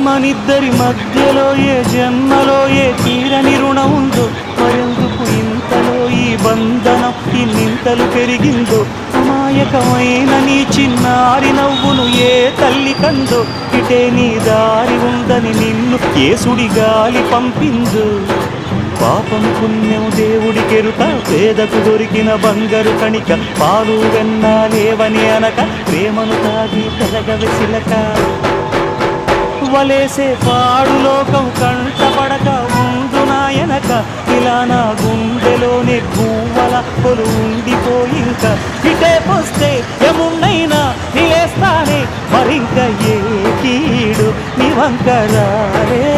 మనిద్దరి మధ్యలో ఏ జన్మలో ఏ తీరని రుణం ఉందో, మరెందుకు ఇంతలో ఈ బంధనం ఇన్నింతలు పెరిగిందో. అమాయకమైన నీ చిన్నారి నవ్వును ఏ తల్లి కందో, ఇటే నీ దారి ఉందని నిన్ను యేసుడి గాలి పంపిందో. పాపం పుణ్యం దేవుడికెరుక, పేదకు దొరికిన బంగారు కణిక, పాలు వెన్న లేవని అనక ప్రేమను తాగి పెరగవె చిలక. వలేసే పాడు లోకం కంటపడక ఉండు నాయనక, ఇలా నా గుండెలోనే గువ్వల పొలు ఉండిపోయింక. ఇటే పోస్తే ఎమున్నైనా నిలేస్తానే, మరింక ఏ కీడు నీ వంక రాలే